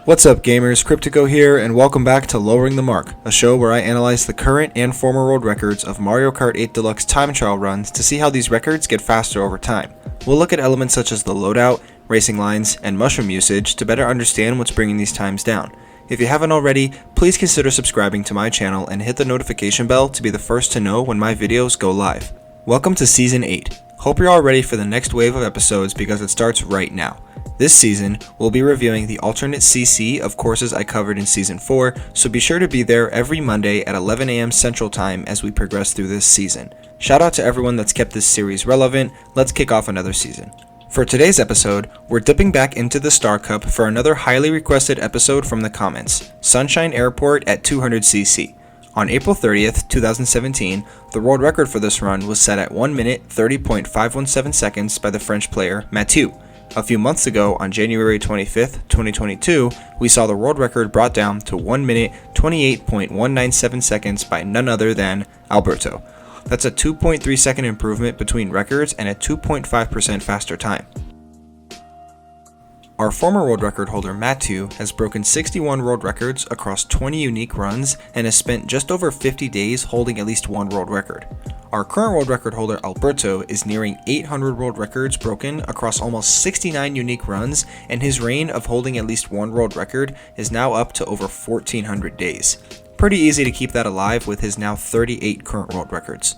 What's up gamers, Cryptico here, and welcome back to Lowering the Mark, a show where I analyze the current and former world records of Mario Kart 8 Deluxe time trial runs to see how these records get faster over time. We'll look at elements such as the loadout, racing lines, and mushroom usage to better understand what's bringing these times down. If you haven't already, please consider subscribing to my channel and hit the notification bell to be the first to know when my videos go live. Welcome to Season 8. Hope you're all ready for the next wave of episodes because it starts right now. This season, we'll be reviewing the alternate CC of courses I covered in Season 4, so be sure to be there every Monday at 11 AM Central Time as we progress through this season. Shout out to everyone that's kept this series relevant. Let's kick off another season. For today's episode, we're dipping back into the Star Cup for another highly requested episode from the comments, Sunshine Airport at 200cc. On April 30th, 2017, the world record for this run was set at 1 minute 30.517 seconds by the French player Mathieu. A few months ago, on January 25th, 2022, we saw the world record brought down to 1 minute 28.197 seconds by none other than Alberto. That's a 2.3 second improvement between records and a 2.5% faster time. Our former world record holder Mathieu has broken 61 world records across 20 unique runs and has spent just over 50 days holding at least one world record. Our current world record holder Alberto is nearing 800 world records broken across almost 69 unique runs, and his reign of holding at least one world record is now up to over 1,400 days. Pretty easy to keep that alive with his now 38 current world records.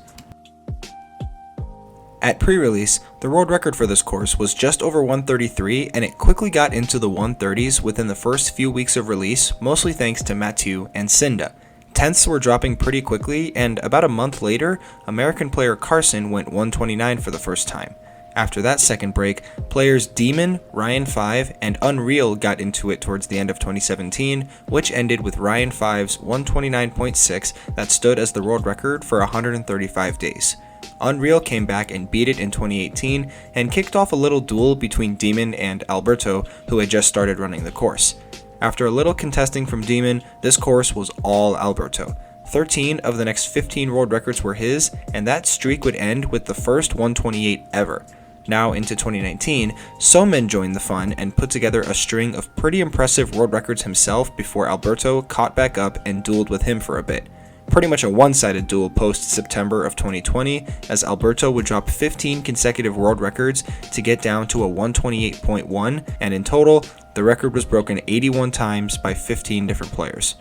At pre-release, the world record for this course was just over 133, and it quickly got into the 130s within the first few weeks of release, mostly thanks to Mathieu and Cinda. Tenths were dropping pretty quickly, and about a month later, American player Carson went 129 for the first time. After that second break, players Demon, Ryan5, and Unreal got into it towards the end of 2017, which ended with Ryan5's 129.6 that stood as the world record for 135 days. Unreal came back and beat it in 2018 and kicked off a little duel between Demon and Alberto, who had just started running the course. After a little contesting from Demon, this course was all Alberto. 13 of the next 15 world records were his, and that streak would end with the first 128 ever. Now into 2019, Somen joined the fun and put together a string of pretty impressive world records himself before Alberto caught back up and dueled with him for a bit. Pretty much a one-sided duel post-September of 2020, as Alberto would drop 15 consecutive world records to get down to a 128.1, and in total, the record was broken 81 times by 15 different players.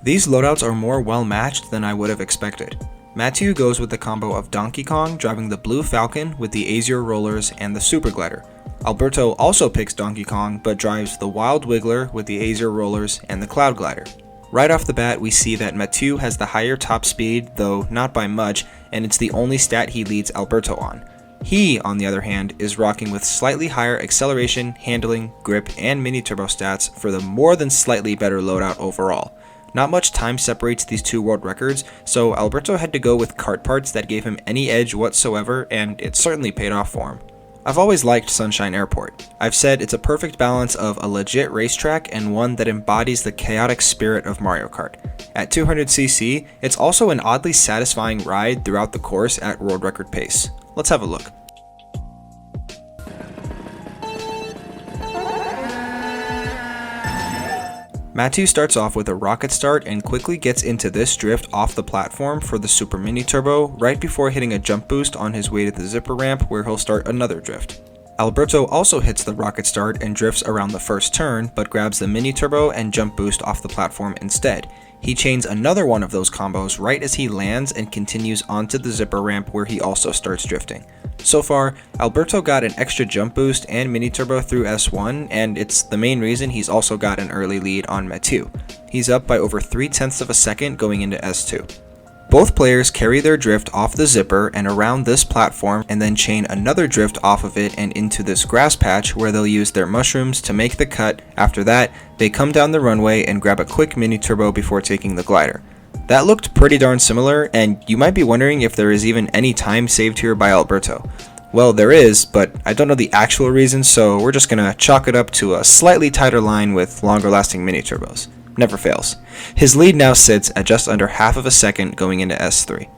These loadouts are more well-matched than I would have expected. Mathieu goes with the combo of Donkey Kong driving the Blue Falcon with the Azure Rollers and the Super Glider. Alberto also picks Donkey Kong but drives the Wild Wiggler with the Azure Rollers and the Cloud Glider. Right off the bat, we see that Mathieu has the higher top speed, though not by much, and it's the only stat he leads Alberto on. He, on the other hand, is rocking with slightly higher acceleration, handling, grip, and mini-turbo stats for the more than slightly better loadout overall. Not much time separates these two world records, so Alberto had to go with kart parts that gave him any edge whatsoever, and it certainly paid off for him. I've always liked Sunshine Airport. I've said it's a perfect balance of a legit racetrack and one that embodies the chaotic spirit of Mario Kart. At 200cc, it's also an oddly satisfying ride throughout the course at world record pace. Let's have a look. Mathieu starts off with a rocket start and quickly gets into this drift off the platform for the Super Mini Turbo right before hitting a jump boost on his way to the zipper ramp where he'll start another drift. Alberto also hits the rocket start and drifts around the first turn, but grabs the Mini Turbo and jump boost off the platform instead. He chains another one of those combos right as he lands and continues onto the zipper ramp where he also starts drifting. So far, Alberto got an extra jump boost and mini turbo through S1, and it's the main reason he's also got an early lead on Mathieu. He's up by over 0.3 of a second going into S2. Both players carry their drift off the zipper and around this platform and then chain another drift off of it and into this grass patch where they'll use their mushrooms to make the cut. After that, they come down the runway and grab a quick mini turbo before taking the glider. That looked pretty darn similar, and you might be wondering if there is even any time saved here by Alberto. Well, there is, but I don't know the actual reason, so we're just gonna chalk it up to a slightly tighter line with longer lasting mini turbos. Never fails. His lead now sits at just under half of a second going into S3.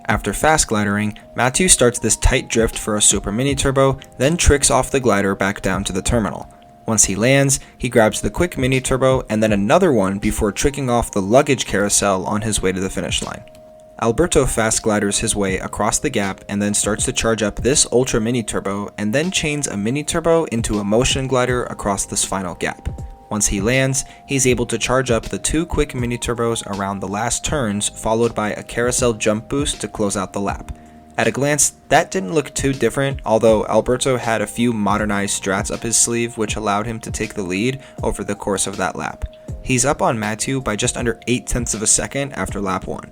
After fast glidering, Mathieu starts this tight drift for a super mini turbo, then tricks off the glider back down to the terminal. Once he lands, he grabs the quick mini turbo and then another one before tricking off the luggage carousel on his way to the finish line. Alberto fast gliders his way across the gap and then starts to charge up this ultra mini turbo and then chains a mini turbo into a motion glider across this final gap. Once he lands, he's able to charge up the 2 quick mini turbos around the last turns, followed by a carousel jump boost to close out the lap. At a glance, that didn't look too different, although Alberto had a few modernized strats up his sleeve which allowed him to take the lead over the course of that lap. He's up on Matthew by just under 0.8 of a second after lap 1.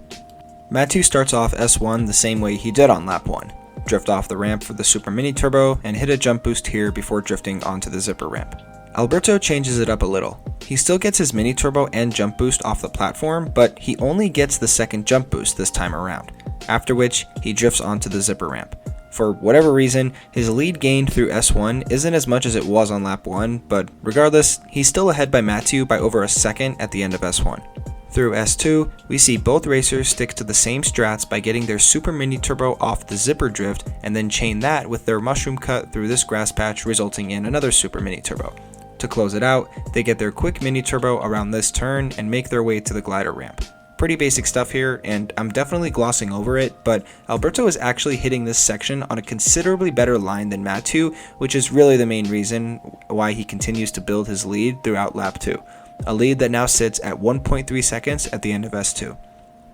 Matthew starts off S1 the same way he did on lap 1. Drift off the ramp for the super mini turbo and hit a jump boost here before drifting onto the zipper ramp. Alberto changes it up a little. He still gets his mini turbo and jump boost off the platform, but he only gets the second jump boost this time around, after which he drifts onto the zipper ramp. For whatever reason, his lead gained through S1 isn't as much as it was on lap 1, but regardless, he's still ahead by Matthew by over a second at the end of S1. Through S2, we see both racers stick to the same strats by getting their super mini turbo off the zipper drift and then chain that with their mushroom cut through this grass patch, resulting in another super mini turbo. To close it out, they get their quick mini turbo around this turn and make their way to the glider ramp. Pretty basic stuff here, and I'm definitely glossing over it, but Alberto is actually hitting this section on a considerably better line than Matthew, which is really the main reason why he continues to build his lead throughout lap 2. A lead that now sits at 1.3 seconds at the end of S2.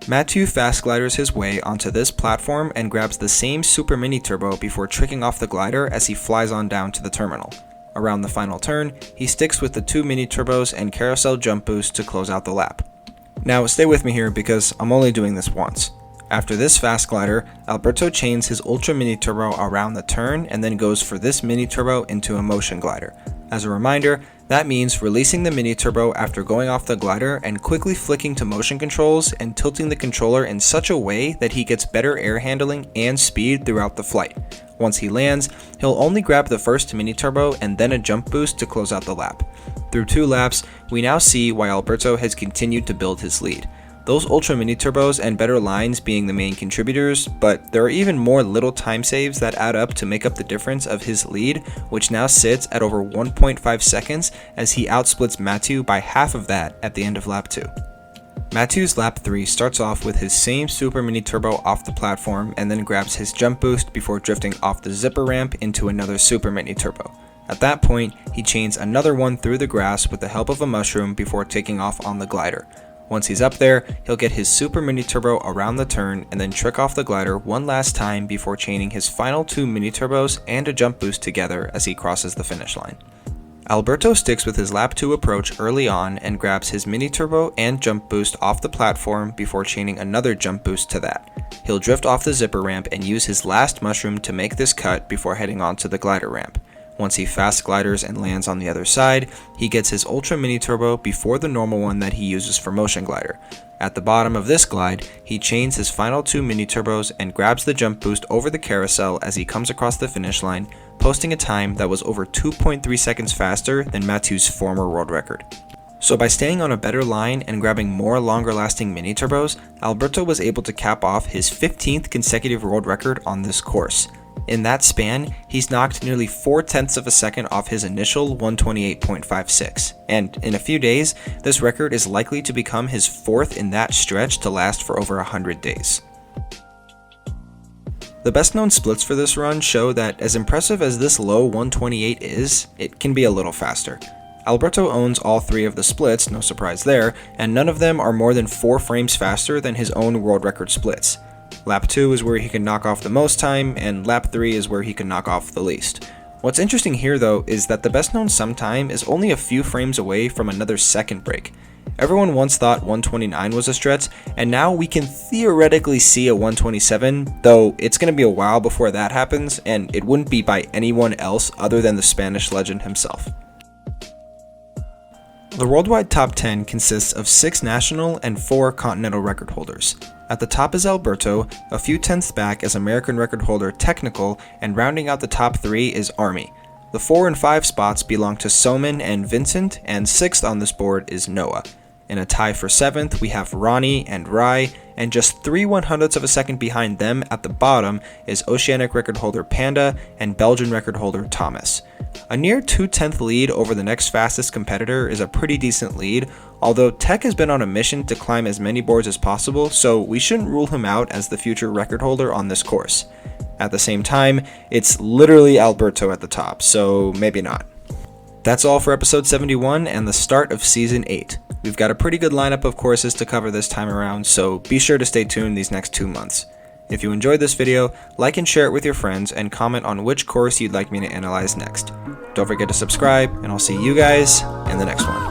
Matthew fast gliders his way onto this platform and grabs the same super mini turbo before tricking off the glider as he flies on down to the terminal. Around the final turn, he sticks with the 2 mini turbos and carousel jump boost to close out the lap. Now stay with me here because I'm only doing this once. After this fast glider, Alberto chains his ultra mini turbo around the turn and then goes for this mini turbo into a motion glider. As a reminder, that means releasing the mini turbo after going off the glider and quickly flicking to motion controls and tilting the controller in such a way that he gets better air handling and speed throughout the flight. Once he lands, he'll only grab the first mini turbo and then a jump boost to close out the lap. Through 2 laps, we now see why Alberto has continued to build his lead. Those ultra mini turbos and better lines being the main contributors, but there are even more little time saves that add up to make up the difference of his lead, which now sits at over 1.5 seconds as he outsplits Matthew by half of that at the end of lap 2. Matthew's lap 3 starts off with his same super mini turbo off the platform and then grabs his jump boost before drifting off the zipper ramp into another super mini turbo. At that point, he chains another one through the grass with the help of a mushroom before taking off on the glider. Once he's up there, he'll get his super mini turbo around the turn and then trick off the glider one last time before chaining his final 2 mini turbos and a jump boost together as he crosses the finish line. Alberto sticks with his lap 2 approach early on and grabs his mini turbo and jump boost off the platform before chaining another jump boost to that. He'll drift off the zipper ramp and use his last mushroom to make this cut before heading on to the glider ramp. Once he fast gliders and lands on the other side, he gets his ultra mini turbo before the normal one that he uses for motion glider. At the bottom of this glide, he chains his final 2 mini turbos and grabs the jump boost over the carousel as he comes across the finish line, posting a time that was over 2.3 seconds faster than Matthew's former world record. So by staying on a better line and grabbing more longer lasting mini turbos, Alberto was able to cap off his 15th consecutive world record on this course. In that span, he's knocked nearly 0.4 of a second off his initial 128.56, and in a few days, this record is likely to become his 4th in that stretch to last for over 100 days. The best known splits for this run show that as impressive as this low 128 is, it can be a little faster. Alberto owns all 3 of the splits, no surprise there, and none of them are more than 4 frames faster than his own world record splits. Lap 2 is where he can knock off the most time, and lap 3 is where he can knock off the least. What's interesting here though is that the best known sum time is only a few frames away from another second break. Everyone once thought 129 was a stretch, and now we can theoretically see a 127, though it's going to be a while before that happens, and it wouldn't be by anyone else other than the Spanish legend himself. The worldwide top 10 consists of 6 national and 4 continental record holders. At the top is Alberto, a few tenths back is American record holder Technical, and rounding out the top 3 is Army. The 4 and 5 spots belong to Soman and Vincent, and 6th on this board is Noah. In a tie for 7th, we have Ronnie and Rai, and just 3/100ths of a second behind them at the bottom is Oceanic record holder Panda and Belgian record holder Thomas. A near 2/10th lead over the next fastest competitor is a pretty decent lead, although Tech has been on a mission to climb as many boards as possible, so we shouldn't rule him out as the future record holder on this course. At the same time, it's literally Alberto at the top, so maybe not. That's all for episode 71 and the start of season 8. We've got a pretty good lineup of courses to cover this time around, so be sure to stay tuned these next 2 months. If you enjoyed this video, like and share it with your friends and comment on which course you'd like me to analyze next. Don't forget to subscribe, and I'll see you guys in the next one.